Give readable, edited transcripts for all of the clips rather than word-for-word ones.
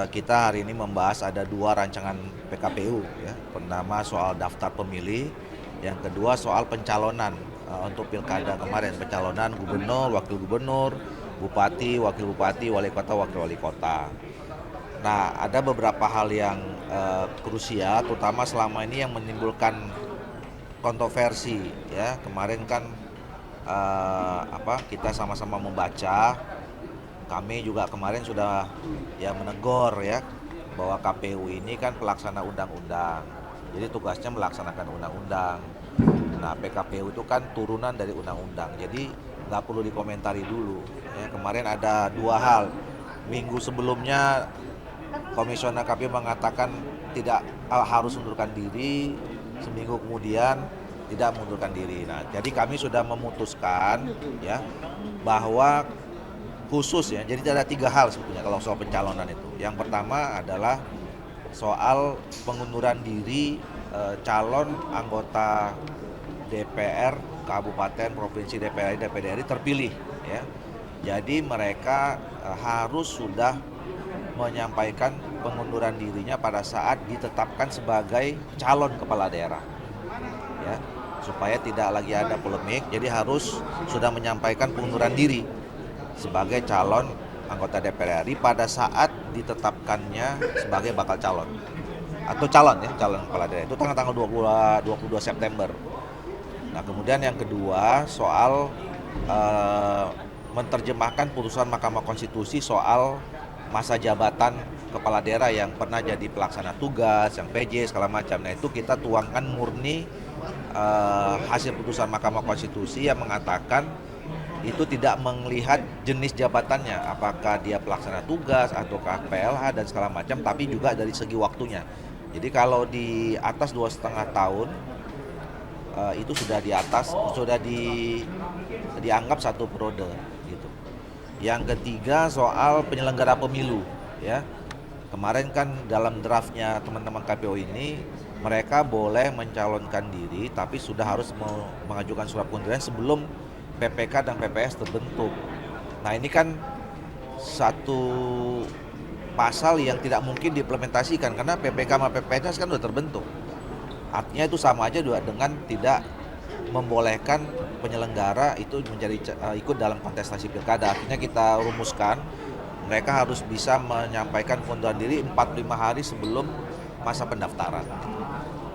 Kita hari ini membahas ada dua rancangan PKPU ya. Pertama soal daftar pemilih, yang kedua soal pencalonan untuk pilkada kemarin, pencalonan gubernur, wakil gubernur, bupati, wakil bupati, wali kota, wakil wali kota. Nah, ada beberapa hal yang krusial, terutama selama ini yang menimbulkan kontroversi ya. Kemarin kan kita sama-sama membaca. Kami juga kemarin sudah menegur ya bahwa KPU ini kan pelaksana undang-undang. Jadi tugasnya melaksanakan undang-undang. Nah, PKPU itu kan turunan dari undang-undang. Jadi nggak perlu dikomentari dulu. Ya, kemarin ada dua hal. Minggu sebelumnya Komisioner KPU mengatakan tidak harus mengundurkan diri. Seminggu kemudian tidak mengundurkan diri. Nah, jadi kami sudah memutuskan ya bahwa khusus ya, jadi ada tiga hal sebetulnya kalau soal pencalonan itu. Yang pertama adalah soal pengunduran diri calon anggota DPR Kabupaten, Provinsi, DPR, DPD RI terpilih ya. Jadi mereka harus sudah menyampaikan pengunduran dirinya pada saat ditetapkan sebagai calon kepala daerah ya, supaya tidak lagi ada polemik. Jadi harus sudah menyampaikan pengunduran diri sebagai calon anggota DPR RI pada saat ditetapkannya sebagai bakal calon atau calon kepala daerah itu tanggal 22 September. Nah, kemudian yang kedua soal menerjemahkan putusan Mahkamah Konstitusi soal masa jabatan kepala daerah yang pernah jadi pelaksana tugas, yang PJ segala macam. Nah, itu kita tuangkan murni hasil putusan Mahkamah Konstitusi yang mengatakan itu tidak melihat jenis jabatannya, apakah dia pelaksana tugas ataukah PLH dan segala macam, tapi juga dari segi waktunya. Jadi kalau di atas 2,5 tahun itu sudah di atas, dianggap satu periode gitu. Yang ketiga soal penyelenggara pemilu ya. Kemarin kan dalam draftnya teman-teman KPU ini mereka boleh mencalonkan diri tapi sudah harus mengajukan surat pengunduran sebelum PPK dan PPS terbentuk. Nah, ini kan satu pasal yang tidak mungkin diimplementasikan karena PPK sama PPS kan sudah terbentuk. Artinya itu sama aja juga dengan tidak membolehkan penyelenggara itu ikut dalam kontestasi pilkada. Artinya kita rumuskan mereka harus bisa menyampaikan pengunduran diri 45 hari sebelum masa pendaftaran.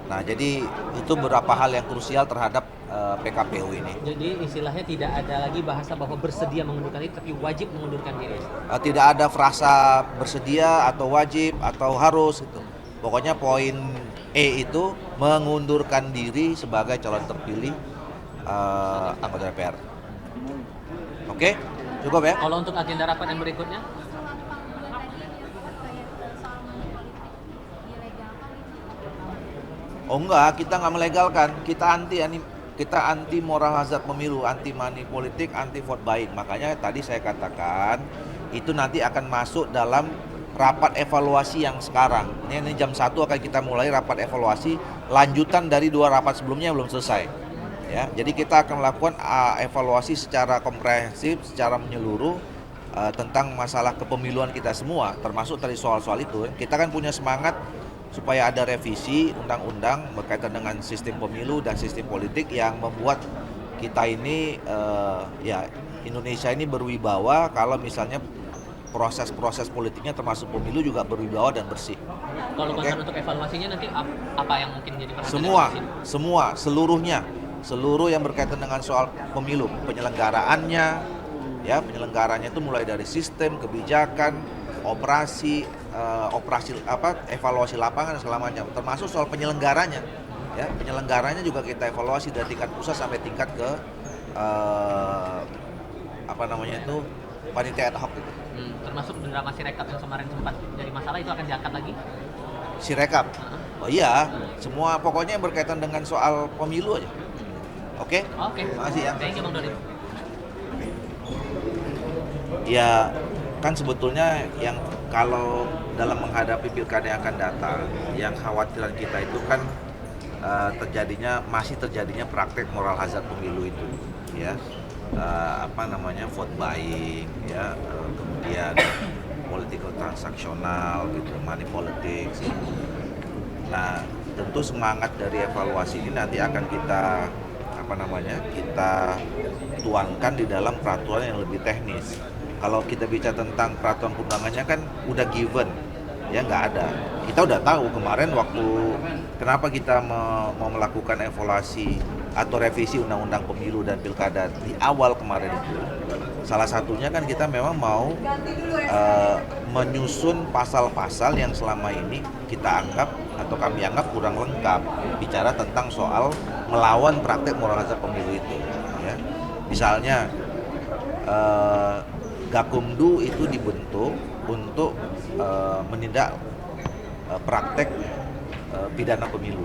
Nah, jadi itu beberapa hal yang krusial terhadap PKPU ini. Jadi istilahnya tidak ada lagi bahasa bahwa bersedia mengundurkan diri, tapi wajib mengundurkan diri. Tidak ada frasa bersedia atau wajib atau harus itu. Pokoknya poin E itu mengundurkan diri sebagai calon terpilih anggota DPR. Oke, cukup ya. Kalau untuk agenda rapat yang berikutnya? Oh enggak, kita nggak melegalkan, kita anti moral hazard pemilu, anti money politik, anti vote buying. Makanya tadi saya katakan itu nanti akan masuk dalam rapat evaluasi yang sekarang. Ini jam 1 akan kita mulai rapat evaluasi lanjutan dari 2 rapat sebelumnya yang belum selesai. Ya, jadi kita akan melakukan evaluasi secara komprehensif, secara menyeluruh tentang masalah kepemiluan kita semua, termasuk tadi soal-soal itu. Kita kan punya semangat supaya ada revisi undang-undang berkaitan dengan sistem pemilu dan sistem politik yang membuat kita ini Indonesia ini berwibawa kalau misalnya proses-proses politiknya termasuk pemilu juga berwibawa dan bersih. Kalau concern untuk evaluasinya nanti apa yang mungkin jadi perhatian? Seluruh yang berkaitan dengan soal pemilu, penyelenggaraannya itu mulai dari sistem, kebijakan, operasi evaluasi lapangan segala macam, termasuk soal penyelenggaranya ya. Penyelenggaranya juga kita evaluasi dari tingkat pusat sampai tingkat ke panitia ad hoc itu. Termasuk drama Sirekap yang kemarin sempat jadi masalah itu akan diangkat lagi? Sirekap? Oh iya, semua pokoknya yang berkaitan dengan soal pemilu aja. Oke? Terima kasih ya. Thank you Bang Doli. Ya, kan sebetulnya yang kalau dalam menghadapi pilkada yang akan datang, yang khawatiran kita itu kan masih terjadinya praktek moral hazard pemilu itu, ya, vote buying, ya, kemudian political transaksional gitu, money politics. Nah, tentu semangat dari evaluasi ini nanti akan kita tuangkan di dalam peraturan yang lebih teknis. Kalau kita bicara tentang peraturan perundangannya kan udah given, ya nggak ada. Kita udah tahu kemarin waktu kenapa kita mau melakukan evaluasi atau revisi undang-undang pemilu dan pilkada di awal kemarin itu. Salah satunya kan kita memang mau menyusun pasal-pasal yang selama ini kita anggap atau kami anggap kurang lengkap bicara tentang soal melawan praktek moralitas pemilu itu. Ya. Misalnya Gakumdu itu dibentuk untuk menindak praktek pidana pemilu.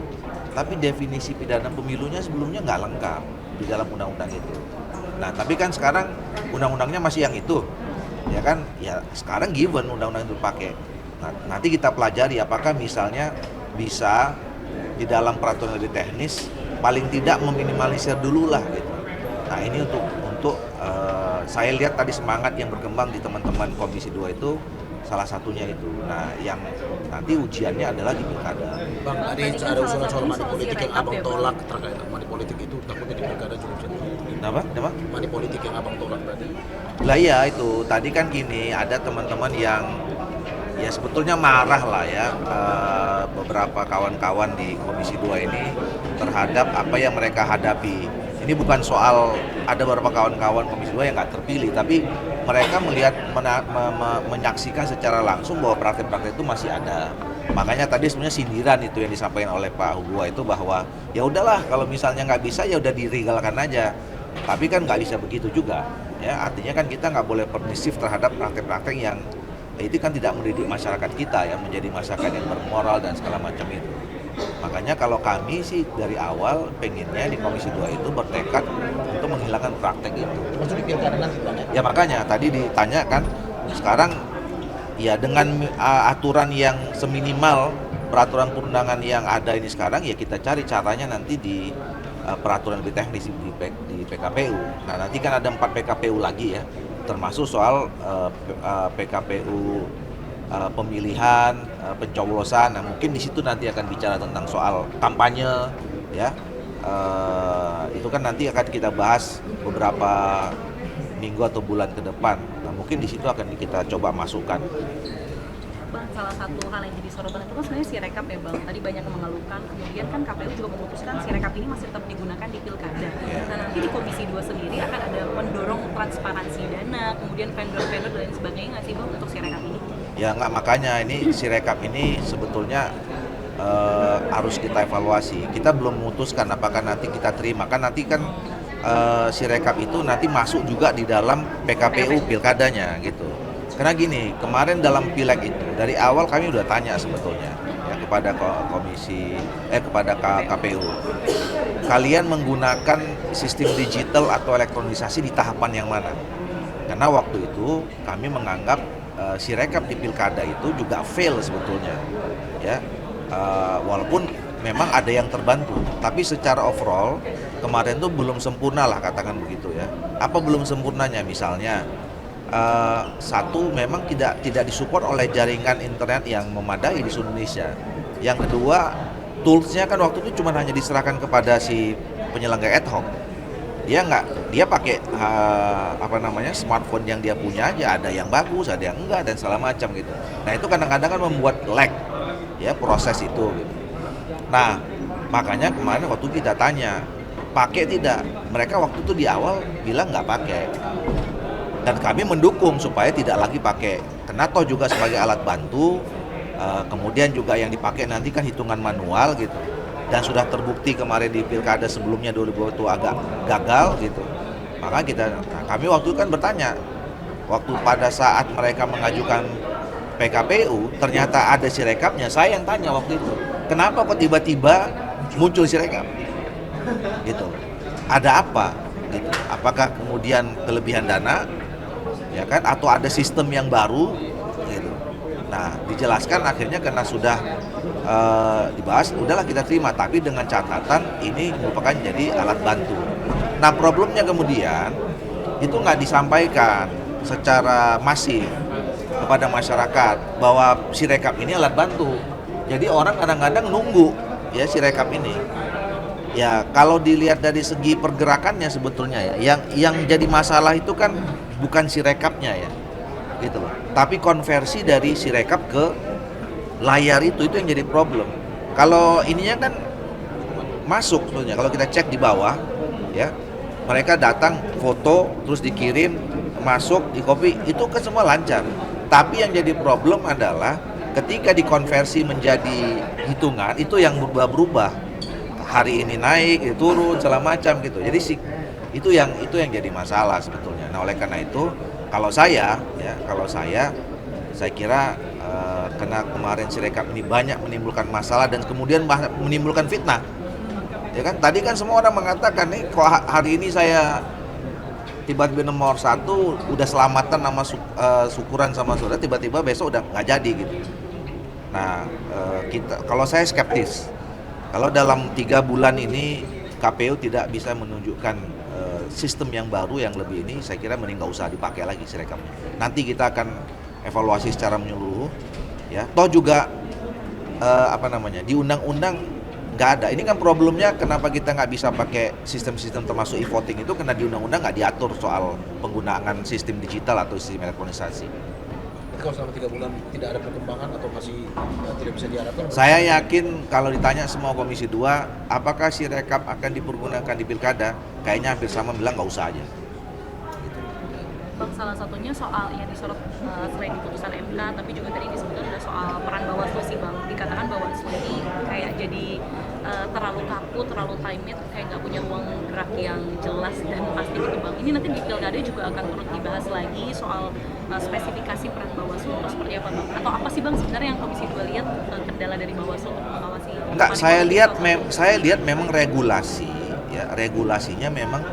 Tapi definisi pidana pemilunya sebelumnya nggak lengkap di dalam undang-undang itu. Nah, tapi kan sekarang undang-undangnya masih yang itu, ya kan? Ya sekarang given undang-undang itu pakai. Nah, nanti kita pelajari apakah misalnya bisa di dalam peraturan lebih teknis, paling tidak meminimalisir dulu lah gitu. Nah ini untuk saya lihat tadi semangat yang berkembang di teman-teman Komisi 2 itu salah satunya itu. Nah, yang nanti ujiannya adalah di pilkada. Bang, tadi ada usulan soal money politik yang abang tolak terkait money politik itu takutnya di pilkada juga bisa Kenapa? money politik yang abang tolak tadi. Lah ya itu, tadi kan gini, ada teman-teman yang ya sebetulnya marah lah ya, beberapa kawan-kawan di Komisi 2 ini terhadap apa yang mereka hadapi. Ini bukan soal ada beberapa kawan-kawan Komisi 2 yang nggak terpilih, tapi mereka melihat, menyaksikan secara langsung bahwa praktek-praktek itu masih ada. Makanya tadi sebenarnya sindiran itu yang disampaikan oleh Pak Hugua itu bahwa ya udahlah kalau misalnya nggak bisa ya udah dilegalkan aja. Tapi kan nggak bisa begitu juga. Ya artinya kan kita nggak boleh permisif terhadap praktek-praktek yang itu kan tidak mendidik masyarakat kita ya menjadi masyarakat yang bermoral dan segala macam itu. Makanya kalau kami sih dari awal pengennya di Komisi 2 itu bertekad untuk menghilangkan praktek itu. Termasuk di pilkada nanti Bang ya? Ya makanya tadi ditanya kan sekarang ya dengan aturan yang seminimal peraturan perundangan yang ada ini sekarang ya kita cari caranya nanti di peraturan lebih teknis di PKPU. Nah nanti kan ada 4 PKPU lagi ya, termasuk soal PKPU pemilihan, pencoblosan. Nah mungkin di situ nanti akan bicara tentang soal kampanye ya. Itu kan nanti akan kita bahas beberapa minggu atau bulan ke depan. Nah mungkin di situ akan kita coba masukkan. Bang, salah satu hal yang jadi sorotan itu kan sebenarnya Sirekap ya Bang. Tadi banyak yang mengeluhkan, kemudian kan KPU juga memutuskan Sirekap ini masih tetap digunakan di pilkada. Nah nanti di Komisi 2 sendiri akan ada mendorong transparansi dana, kemudian vendor-vendor dan lain sebagainya nggak sih Bang untuk Sirekap ini? Ya nggak, makanya ini Sirekap ini sebetulnya harus kita evaluasi. Kita belum memutuskan apakah nanti kita terima. Kan nanti kan Sirekap itu nanti masuk juga di dalam PKPU pilkadanya gitu. Karena gini, kemarin dalam pileg itu dari awal kami udah tanya sebetulnya ya, kepada kepada KPU. Kalian menggunakan sistem digital atau elektronisasi di tahapan yang mana? Karena waktu itu kami menganggap Sirekap di pilkada itu juga fail sebetulnya. Ya. Walaupun memang ada yang terbantu, tapi secara overall kemarin tuh belum sempurna lah katakan begitu ya. Apa belum sempurnanya? Misalnya satu memang tidak disupport oleh jaringan internet yang memadai di seluruh Indonesia. Yang kedua, toolsnya kan waktu itu cuma hanya diserahkan kepada si penyelenggara ad hoc. Dia pakai smartphone yang dia punya aja, ada yang bagus, ada yang enggak dan segala macam gitu. Nah itu kadang-kadang kan membuat lag ya proses itu. Gitu. Nah makanya kemarin waktu kita tanya pakai tidak, mereka waktu itu di awal bilang nggak pakai. Dan kami mendukung supaya tidak lagi pakai, karena toh juga sebagai alat bantu, kemudian juga yang dipakai nanti kan hitungan manual gitu, dan sudah terbukti kemarin di pilkada sebelumnya 2020 agak gagal gitu. Maka kami waktu itu kan bertanya, waktu pada saat mereka mengajukan PKPU ternyata ada Sirekapnya, saya yang tanya waktu itu, kenapa kok tiba-tiba muncul Sirekap? Gitu, ada apa? Gitu. Apakah kemudian kelebihan dana? Ya kan, atau ada sistem yang baru gitu. Nah dijelaskan akhirnya karena sudah dibahas udahlah kita terima, tapi dengan catatan ini merupakan jadi alat bantu. Nah problemnya kemudian itu nggak disampaikan secara masif kepada masyarakat bahwa Sirekap ini alat bantu. Jadi orang kadang-kadang nunggu ya Sirekap ini. Ya kalau dilihat dari segi pergerakannya sebetulnya ya, yang jadi masalah itu kan bukan Sirekapnya ya, gitu loh. Tapi konversi dari Sirekap ke layar itu yang jadi problem. Kalau ininya kan masuk sebetulnya. Kalau kita cek di bawah, ya mereka datang foto terus dikirim masuk di copy itu kan semua lancar. Tapi yang jadi problem adalah ketika dikonversi menjadi hitungan itu yang berubah-berubah. Hari ini naik, itu turun, segala macam gitu. Jadi itu yang jadi masalah sebetulnya. Nah oleh karena itu kalau saya kira karena kemarin Sirekap ini banyak menimbulkan masalah dan kemudian menimbulkan fitnah. Ya kan tadi kan semua orang mengatakan nih kok hari ini saya tiba-tiba nomor 1 udah selamatan sama syukuran sama saudara, tiba-tiba besok udah nggak jadi gitu. Nah kalau saya skeptis kalau dalam 3 bulan ini KPU tidak bisa menunjukkan sistem yang baru yang lebih ini, saya kira mending nggak usah dipakai lagi Sirekap. Nanti kita akan evaluasi secara menyeluruh, ya. Toh juga di undang-undang nggak ada. Ini kan problemnya kenapa kita nggak bisa pakai sistem-sistem termasuk e-voting itu karena di undang-undang nggak diatur soal penggunaan sistem digital atau sistem elektronisasi. Kalau selama 3 bulan tidak ada perkembangan atau masih tidak bisa diharapkan? Saya yakin kalau ditanya semua Komisi 2, apakah Sirekap akan dipergunakan di pilkada? Kayaknya hampir sama bilang nggak usah aja. Bang, salah satunya soal yang disorot selain di putusan MK, tapi juga tadi disebutkan ada soal peran Bawaslu sih Bang. Dikatakan Bawaslu ini kayak jadi terlalu kaku, terlalu timid, kayak nggak punya ruang gerak yang jelas dan pasti gitu Bang. Ini nanti di pilkada juga akan turut dibahas lagi soal spesifikasi peran Bawaslu atau seperti apa Bang? Atau apa sih Bang sebenarnya yang Komisi 2 lihat kendala dari Bawaslu untuk mengawasi? Enggak, saya lihat memang regulasinya memang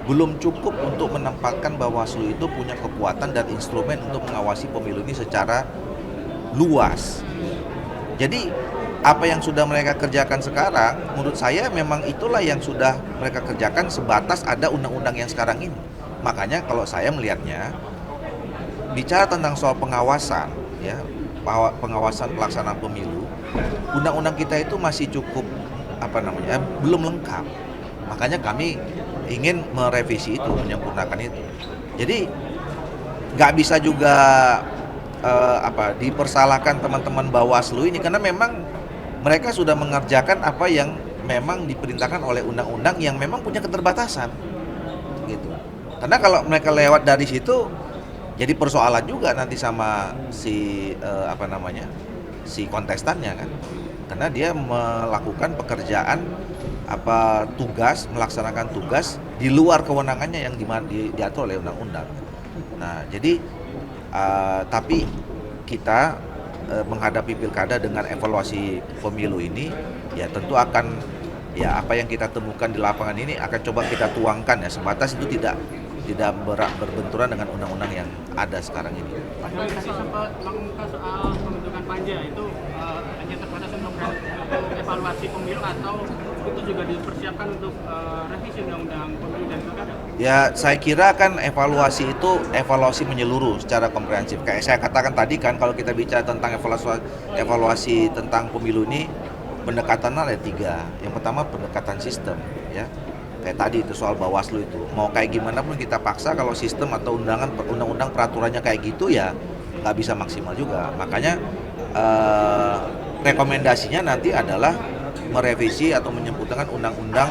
belum cukup untuk menempatkan Bawaslu itu punya kekuatan dan instrumen untuk mengawasi pemilu ini secara luas. Jadi apa yang sudah mereka kerjakan sekarang, menurut saya memang itulah yang sudah mereka kerjakan sebatas ada undang-undang yang sekarang ini. Makanya kalau saya melihatnya, bicara tentang soal pengawasan, ya, pengawasan pelaksanaan pemilu, undang-undang kita itu masih cukup belum lengkap. Makanya kami ingin merevisi itu, menyempurnakan itu. Jadi nggak bisa juga dipersalahkan teman-teman Bawaslu ini karena memang mereka sudah mengerjakan apa yang memang diperintahkan oleh undang-undang yang memang punya keterbatasan, gitu. Karena kalau mereka lewat dari situ, jadi persoalan juga nanti sama si kontestannya kan, karena dia melakukan pekerjaan melaksanakan tugas di luar kewenangannya yang diatur oleh undang-undang. Nah, jadi tapi kita menghadapi pilkada dengan evaluasi pemilu ini, ya tentu akan apa yang kita temukan di lapangan ini akan coba kita tuangkan ya, sebatas itu tidak berbenturan dengan undang-undang yang ada sekarang ini. Pak Jokowi tadi sempat mengungkap soal pembentukan panja itu hanya terbatas untuk evaluasi pemilu atau itu juga dipersiapkan untuk revisi undang-undang pemilu dan pilkada? Ya, saya kira kan evaluasi itu evaluasi menyeluruh secara komprehensif. Kayak saya katakan tadi kan, kalau kita bicara tentang evaluasi tentang pemilu ini, pendekatannya ada 3. Yang pertama pendekatan sistem, ya. Kayak tadi itu soal Bawaslu itu. Mau kayak gimana pun kita paksa kalau sistem atau undang-undang peraturannya kayak gitu ya nggak bisa maksimal juga. Makanya rekomendasinya nanti adalah merevisi atau menyempurnakan undang-undang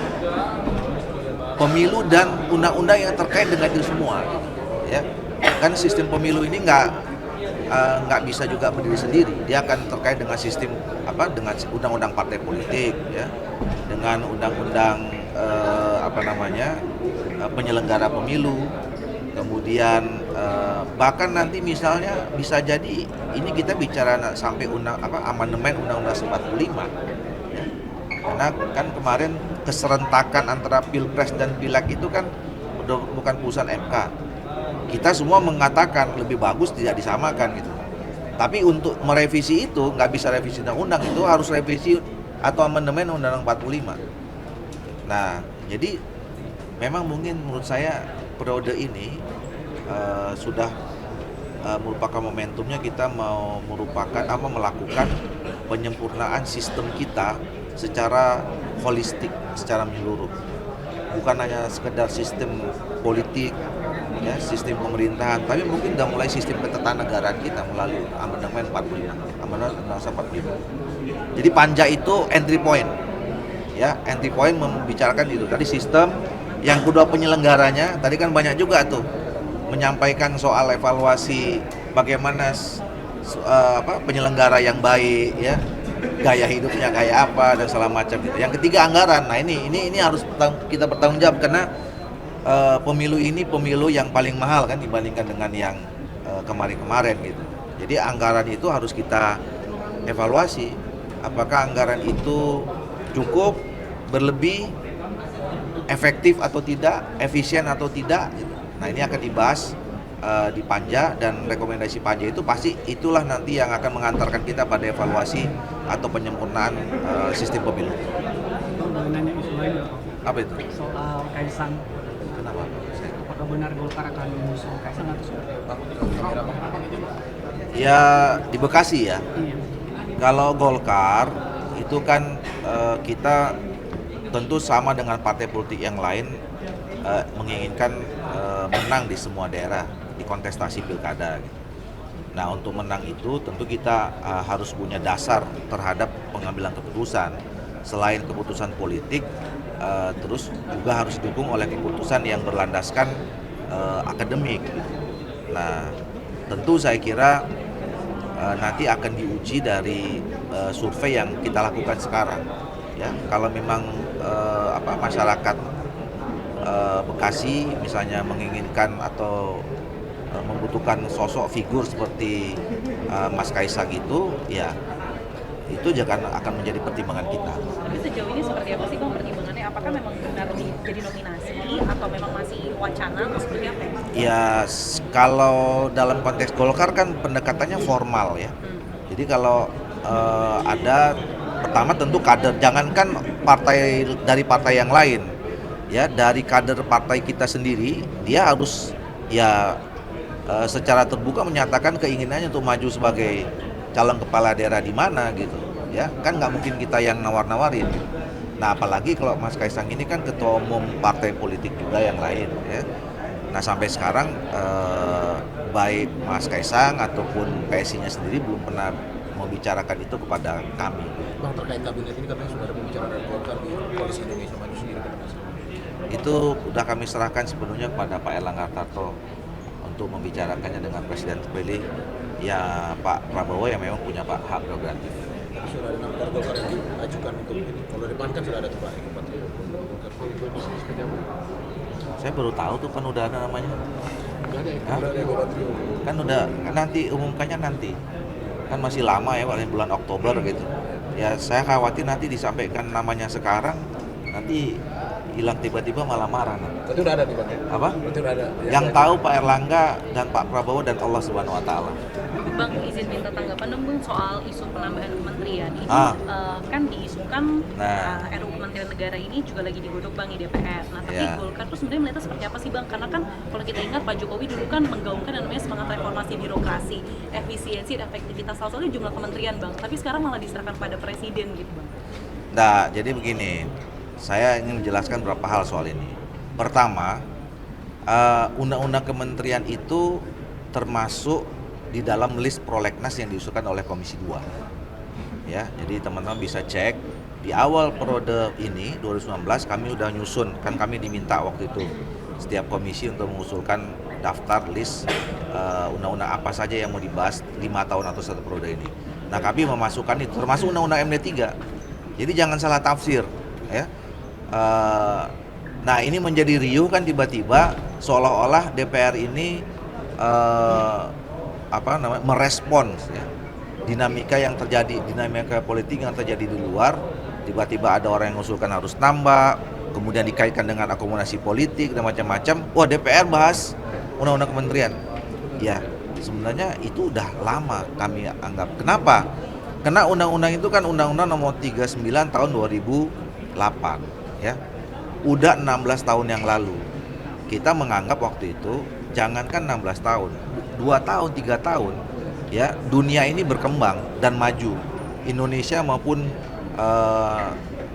pemilu dan undang-undang yang terkait dengan itu semua, ya. Kan sistem pemilu ini nggak bisa juga berdiri sendiri. Dia akan terkait dengan sistem dengan undang-undang partai politik, ya, dengan undang-undang penyelenggara pemilu, kemudian bahkan nanti misalnya bisa jadi ini kita bicara sampai amandemen Undang-Undang 45, ya. Karena kan kemarin keserentakan antara Pilpres dan Pileg itu kan bukan putusan MK. Kita semua mengatakan lebih bagus tidak disamakan gitu. Tapi untuk merevisi itu nggak bisa revisi undang-undang, itu harus revisi atau amandemen Undang-Undang 45. Nah, jadi memang mungkin menurut saya periode ini sudah merupakan momentumnya kita melakukan penyempurnaan sistem kita secara holistik, secara menyeluruh. Bukan hanya sekedar sistem politik, ya, sistem pemerintahan, tapi mungkin udah mulai sistem ketatanegaraan kita melalui amandemen 45, amandemen Undang-Undang 45. Jadi panja itu entry point, ya, entry point membicarakan itu. Tadi sistem, yang kedua penyelenggaranya, tadi kan banyak juga tuh menyampaikan soal evaluasi bagaimana penyelenggara yang baik, ya, gaya hidupnya kayak apa dan segala macam gitu. Yang ketiga anggaran. Nah ini harus kita bertanggung jawab karena pemilu ini pemilu yang paling mahal kan dibandingkan dengan yang kemarin-kemarin gitu. Jadi anggaran itu harus kita evaluasi. Apakah anggaran itu cukup, berlebih, efektif atau tidak, efisien atau tidak gitu. Nah ini akan dibahas di panja, dan rekomendasi panja itu pasti itulah nanti yang akan mengantarkan kita pada evaluasi atau penyempurnaan sistem pemilu. Bang, nanya isu lain Apa itu? soal Kaisang. Kenapa? Apakah benar Golkar akan mengusung Kaisang atau seperti apa? Ya di Bekasi ya. Iya. Kalau Golkar itu kan kita tentu sama dengan partai politik yang lain menginginkan menang di semua daerah di kontestasi pilkada. Nah untuk menang itu tentu kita harus punya dasar terhadap pengambilan keputusan. Selain keputusan politik, terus juga harus didukung oleh keputusan yang berlandaskan akademik. Nah tentu saya kira nanti akan diuji dari survei yang kita lakukan sekarang. Ya, kalau memang masyarakat Bekasi misalnya menginginkan atau membutuhkan sosok figur seperti Mas Kaisang itu, ya itu akan menjadi pertimbangan kita. Tapi sejauh ini seperti apa sih Bang pertimbangannya? Apakah memang benar jadi nominasi atau memang masih wacana atau seperti apa? Ya kalau dalam konteks Golkar kan pendekatannya formal ya. Jadi kalau ada pertama tentu kader, jangankan dari partai yang lain, ya dari kader partai kita sendiri dia harus ya secara terbuka menyatakan keinginannya untuk maju sebagai calon kepala daerah di mana gitu, ya kan nggak mungkin kita yang nawar-nawarin. Nah apalagi kalau Mas Kaisang ini kan ketua umum partai politik juga yang lain, ya. Nah sampai sekarang baik Mas Kaisang ataupun PSI-nya sendiri belum pernah membicarakan itu kepada kami. Bang, terkait kabinet ini katanya sudah ada pembicaraan dari Golkar di Koalisi Indonesia Maju sendiri. Itu sudah kami serahkan sepenuhnya kepada Pak Erlangga Hartarto untuk membicarakannya dengan Presiden terpilih, ya Pak Prabowo yang memang punya hak prerogatif. Sudah ada nama Golkar yang diajukan untuk ini. Kalau dari PAN kan sudah ada tuh Pak Golkar. Saya baru tahu tuh kan udah ada namanya. Hah? Udah ada Golkar. Kan udah, nanti umumkannya nanti. Kan masih lama ya, paling bulan Oktober gitu. Ya saya khawatir nanti disampaikan namanya sekarang, nanti hilang tiba-tiba malah marah. Berarti udah ada di Bang. Apa? Berarti udah ada. Yang tahu Pak Erlangga dan Pak Prabowo dan Allah Subhanahu wa taala. Bang, izin minta tanggapan dong Bang soal isu penambahan kementerian ini. Kan diisukan RUU Kementerian Negara ini juga lagi digodok Bang di DPR. Nah tapi Golkar tuh sebenarnya melihatnya seperti apa sih Bang? Karena kan kalau kita ingat Pak Jokowi dulu kan menggaungkan yang namanya semangat reformasi birokrasi, efisiensi dan efektivitas, salah satunya jumlah kementerian Bang. Tapi sekarang malah diserahkan pada presiden gitu Bang. Nah jadi begini, saya ingin menjelaskan beberapa hal soal ini. Pertama, undang-undang kementerian itu termasuk di dalam list prolegnas yang diusulkan oleh Komisi 2. Ya, jadi teman-teman bisa cek di awal periode ini 2019 kami udah nyusun, kan kami diminta waktu itu setiap komisi untuk mengusulkan daftar list undang-undang apa saja yang mau dibahas 5 tahun atau 1 periode ini. Nah, kami memasukkan itu termasuk undang-undang MD3. Jadi jangan salah tafsir, ya. Nah ini menjadi riuh kan tiba-tiba seolah-olah DPR ini merespons ya, dinamika yang terjadi, dinamika politik yang terjadi di luar. Tiba-tiba ada orang yang mengusulkan harus nambah, kemudian dikaitkan dengan akomodasi politik dan macam-macam. Wah DPR bahas undang-undang kementerian. Ya sebenarnya itu udah lama kami anggap. Kenapa? Karena undang-undang itu kan undang-undang nomor 39 tahun 2008 ya. Udah 16 tahun yang lalu. Kita menganggap waktu itu jangankan 16 tahun, 2 tahun, 3 tahun, ya dunia ini berkembang dan maju. Indonesia maupun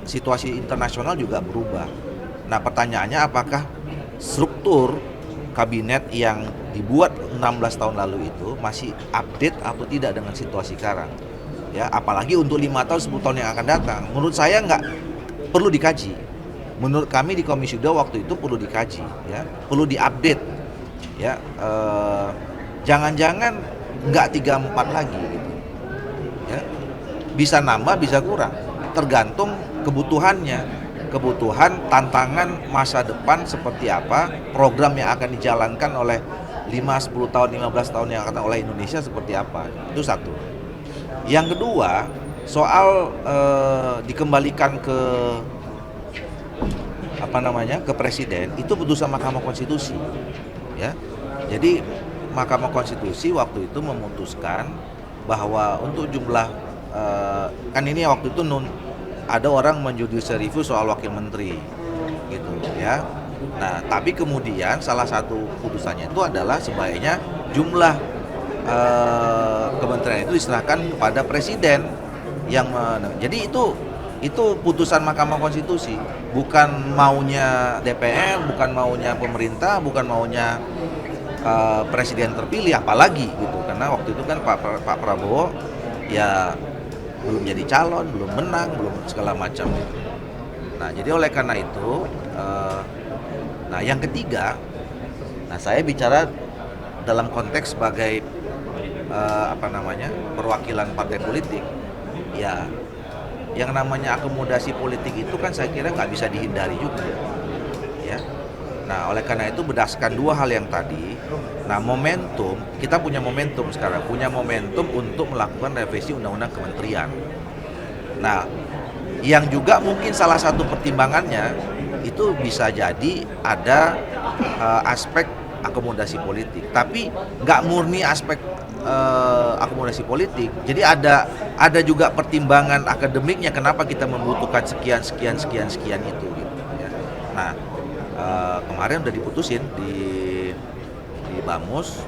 situasi internasional juga berubah. Nah, pertanyaannya apakah struktur kabinet yang dibuat 16 tahun lalu itu masih update atau tidak dengan situasi sekarang? Ya, apalagi untuk 5 tahun, 10 tahun yang akan datang. Menurut saya nggak perlu dikaji. Menurut kami di Komisi 2 waktu itu perlu dikaji, ya, perlu diupdate, ya. Jangan-jangan nggak 3-4 lagi, gitu. Ya, bisa nambah, bisa kurang, tergantung kebutuhannya, kebutuhan, tantangan masa depan seperti apa, program yang akan dijalankan oleh 5, 10 tahun, 15 tahun yang akan datang oleh Indonesia seperti apa. Itu satu. Yang kedua, soal dikembalikan ke ke presiden, itu putusan Mahkamah Konstitusi, ya. Jadi Mahkamah Konstitusi waktu itu memutuskan bahwa untuk jumlah kan ini waktu itu ada orang menjudicial review soal wakil menteri, gitu, ya. Nah, tapi kemudian salah satu putusannya itu adalah sebaiknya jumlah kementerian itu diserahkan kepada presiden yang jadi itu putusan Mahkamah Konstitusi, bukan maunya DPR, bukan maunya pemerintah, bukan maunya presiden terpilih, apalagi gitu, karena waktu itu kan Pak Prabowo ya belum jadi calon, belum menang, belum segala macam gitu. Nah, jadi oleh karena itu, nah yang ketiga, nah saya bicara dalam konteks sebagai perwakilan partai politik, ya yang namanya akomodasi politik itu kan saya kira nggak bisa dihindari juga, ya. Nah, oleh karena itu berdasarkan dua hal yang tadi, nah momentum, kita punya momentum sekarang, punya momentum untuk melakukan revisi undang-undang kementerian. Nah, yang juga mungkin salah satu pertimbangannya itu bisa jadi ada aspek akomodasi politik, tapi nggak murni aspek akomodasi politik. Jadi ada juga pertimbangan akademiknya kenapa kita membutuhkan sekian itu, gitu, ya. Nah, kemarin udah diputusin di Bamus,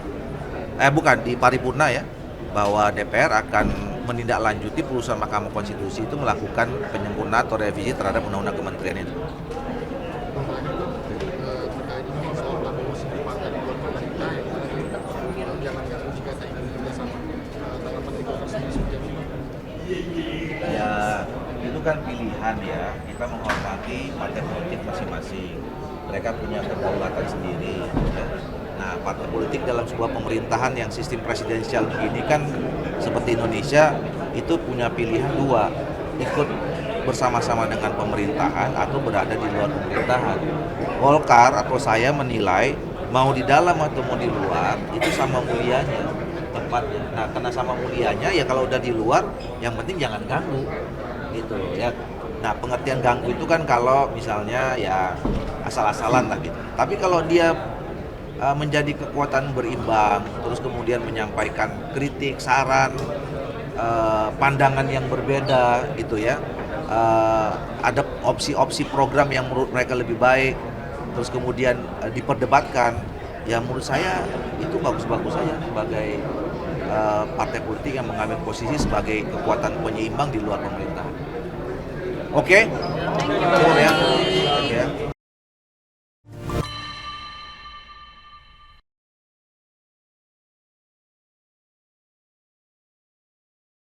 di paripurna, ya, bahwa DPR akan menindaklanjuti putusan Mahkamah Konstitusi itu melakukan penyempurnaan atau revisi terhadap undang-undang kementerian itu. Ya, itu kan pilihan, ya. Kita menghormati partai politik masing-masing. Mereka punya kedaulatan sendiri, ya. Nah, partai politik dalam sebuah pemerintahan yang sistem presidensial begini kan seperti Indonesia itu punya pilihan dua, ikut bersama-sama dengan pemerintahan atau berada di luar pemerintahan. Golkar atau saya menilai mau di dalam atau mau di luar itu sama mulianya tempatnya. Nah, karena sama mulianya ya kalau udah di luar yang penting jangan ganggu, gitu, ya. Nah, pengertian ganggu itu kan kalau misalnya ya asal-asalan lah gitu. Tapi kalau dia menjadi kekuatan berimbang, terus kemudian menyampaikan kritik, saran, pandangan yang berbeda, gitu, ya. Ada opsi-opsi program yang menurut mereka lebih baik, terus kemudian diperdebatkan. Ya menurut saya itu bagus-bagus saja sebagai partai politik yang mengambil posisi sebagai kekuatan penyeimbang di luar pemerintahan. Oke? Ya.